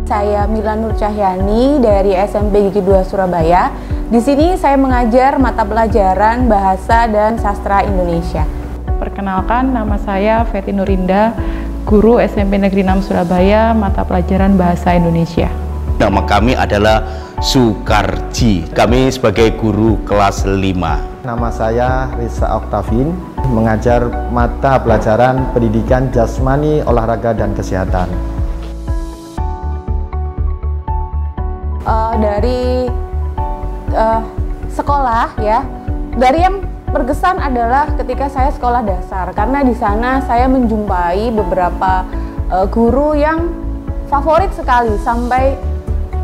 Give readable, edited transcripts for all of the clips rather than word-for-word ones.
Saya Mila Nur Cahyani dari SMP Gigi 2 Surabaya. Di sini saya mengajar mata pelajaran Bahasa dan Sastra Indonesia. Perkenalkan, nama saya Feti Nurinda, guru SMP Negeri 6 Surabaya, mata pelajaran Bahasa Indonesia. Nama kami adalah Sukarji. Kami sebagai guru kelas 5. Nama saya Risa Oktavin, mengajar mata pelajaran Pendidikan Jasmani, Olahraga, dan Kesehatan. Dari sekolah ya, dari yang berkesan adalah ketika saya sekolah dasar, karena di sana saya menjumpai beberapa guru yang favorit sekali sampai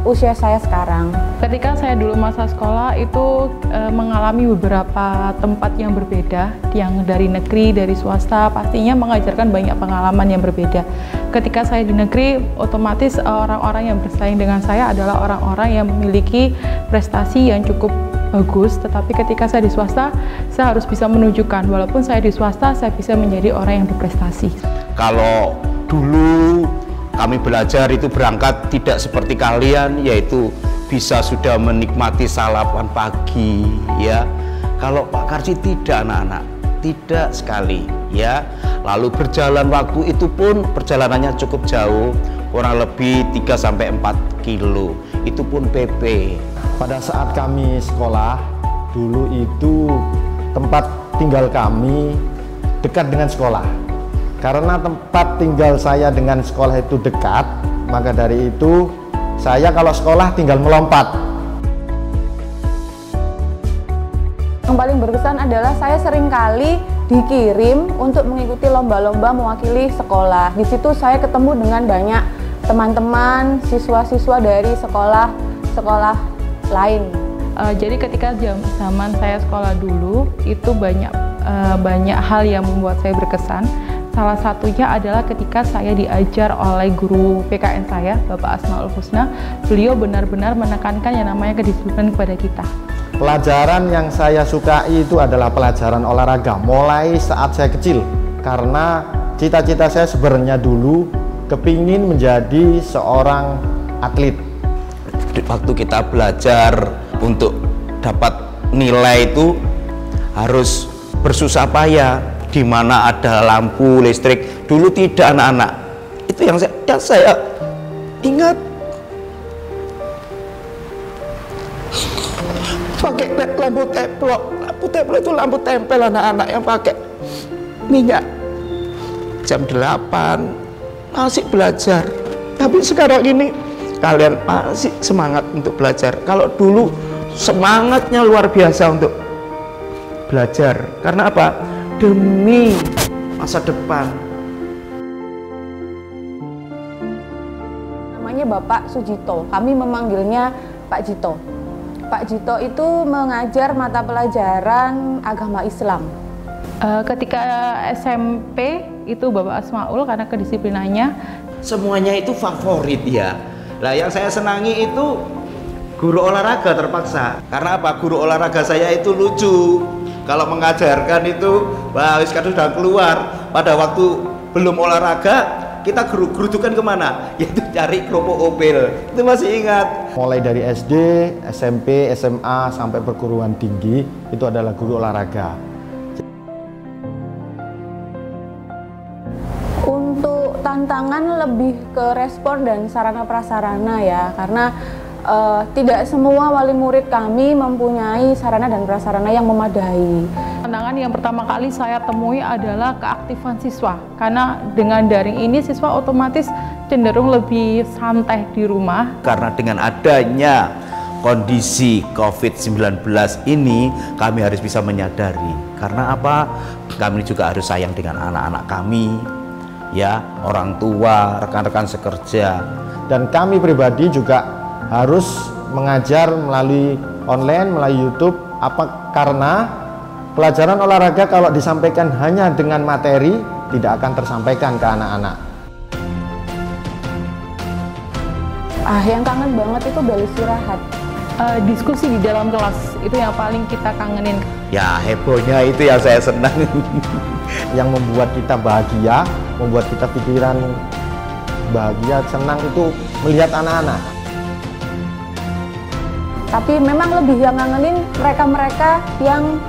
usia saya sekarang. Ketika saya dulu masa sekolah itu mengalami beberapa tempat yang berbeda, yang dari negeri, dari swasta, pastinya mengajarkan banyak pengalaman yang berbeda. Ketika saya di negeri, otomatis orang-orang yang bersaing dengan saya adalah orang-orang yang memiliki prestasi yang cukup bagus, tetapi ketika saya di swasta, saya harus bisa menunjukkan, walaupun saya di swasta, saya bisa menjadi orang yang berprestasi. Kalau dulu kami belajar itu berangkat tidak seperti kalian, yaitu bisa sudah menikmati sarapan pagi ya. Kalau Pak Karji tidak, anak-anak, tidak sekali ya. Lalu berjalan waktu itu pun perjalanannya cukup jauh, kurang lebih 3-4 kilo, itu pun PP. Pada saat kami sekolah, dulu itu tempat tinggal kami dekat dengan sekolah. Karena tempat tinggal saya dengan sekolah itu dekat, maka dari itu saya kalau sekolah tinggal melompat. Yang paling berkesan adalah saya sering kali dikirim untuk mengikuti lomba-lomba mewakili sekolah. Di situ saya ketemu dengan banyak teman-teman, siswa-siswa dari sekolah lain. Jadi ketika zaman saya sekolah dulu, itu banyak hal yang membuat saya berkesan. Salah satunya adalah ketika saya diajar oleh guru PKN saya, Bapak Asmaul Husna. Beliau benar-benar menekankan yang namanya kedisiplinan kepada kita. Pelajaran yang saya sukai itu adalah pelajaran olahraga, mulai saat saya kecil. Karena cita-cita saya sebenarnya dulu kepingin menjadi seorang atlet. Waktu kita belajar untuk dapat nilai itu harus bersusah payah. Di mana ada lampu listrik, dulu tidak, anak-anak. Itu yang saya ingat. Pakai lampu teplok. Lampu teplok itu lampu tempel, anak-anak, yang pakai minyak. Jam 8 masih belajar. Tapi sekarang ini kalian masih semangat untuk belajar. Kalau dulu semangatnya luar biasa untuk belajar. Karena apa? Demi masa depan. Namanya Bapak Sujito, kami memanggilnya Pak Jito. Pak Jito itu mengajar mata pelajaran agama Islam. Ketika SMP itu Bapak Asmaul, karena kedisiplinannya Semuanya itu favorit ya. Nah, yang saya senangi itu guru olahraga terpaksa. Karena apa? Guru olahraga saya itu lucu. Kalau mengajarkan itu, wah, kadang sudah keluar. Pada waktu belum olahraga, kita gerudukan kemana? Yaitu cari kerupuk opel. Itu masih ingat. Mulai dari SD, SMP, SMA, sampai perguruan tinggi, itu adalah guru olahraga. Untuk tantangan lebih ke respon dan sarana prasarana ya, karena tidak semua wali murid kami mempunyai sarana dan prasarana yang memadai. tantangan yang pertama kali saya temui adalah keaktifan siswa. Karena dengan daring ini siswa otomatis cenderung lebih santai di rumah. Karena dengan adanya kondisi COVID-19 ini, kami harus bisa menyadari. Karena apa? Kami juga harus sayang dengan anak-anak kami, ya, orang tua, rekan-rekan sekerja. Dan kami pribadi juga harus mengajar melalui online, melalui YouTube. Karena pelajaran olahraga kalau disampaikan hanya dengan materi tidak akan tersampaikan ke anak-anak. Yang kangen banget itu bel istirahat. Diskusi di dalam kelas itu yang paling kita kangenin. Ya, hebohnya itu yang saya senang. Yang membuat kita bahagia, membuat kita pikiran bahagia, senang itu melihat anak-anak. Tapi memang lebih yang ngangenin mereka-mereka yang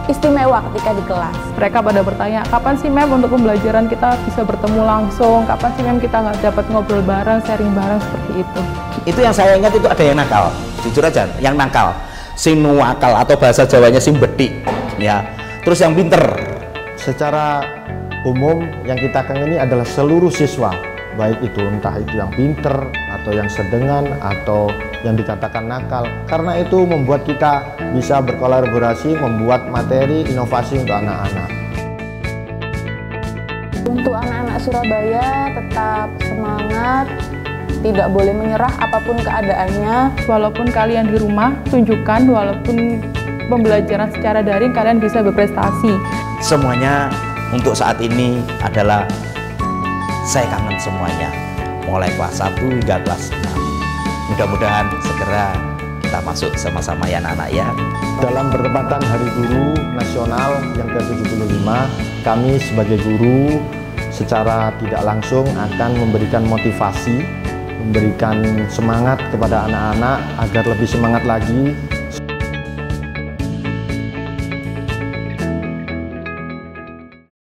istimewa ketika di kelas. Mereka pada bertanya, kapan sih Mem untuk pembelajaran kita bisa bertemu langsung? Kapan sih Mem kita nggak dapat ngobrol bareng, sharing bareng seperti itu? Itu yang saya ingat itu ada yang nakal, jujur aja, yang nakal, sing nuwakal atau bahasa Jawanya sing bedik, ya. Terus yang pinter. Secara umum yang kita kengeni adalah seluruh siswa, baik itu entah itu yang pinter atau yang sedengan atau yang dikatakan nakal, karena itu membuat kita bisa berkolaborasi membuat materi inovasi untuk anak-anak. Untuk anak-anak Surabaya tetap semangat, tidak boleh menyerah apapun keadaannya. Walaupun kalian di rumah, tunjukkan walaupun pembelajaran secara daring kalian bisa berprestasi. Semuanya untuk saat ini adalah saya kangen semuanya, mulai kelas 1 hingga kelas 6. Mudah-mudahan segera kita masuk sama-sama ya anak-anak ya. Dalam bertepatan Hari Guru Nasional yang ke-75, kami sebagai guru secara tidak langsung akan memberikan motivasi, memberikan semangat kepada anak-anak agar lebih semangat lagi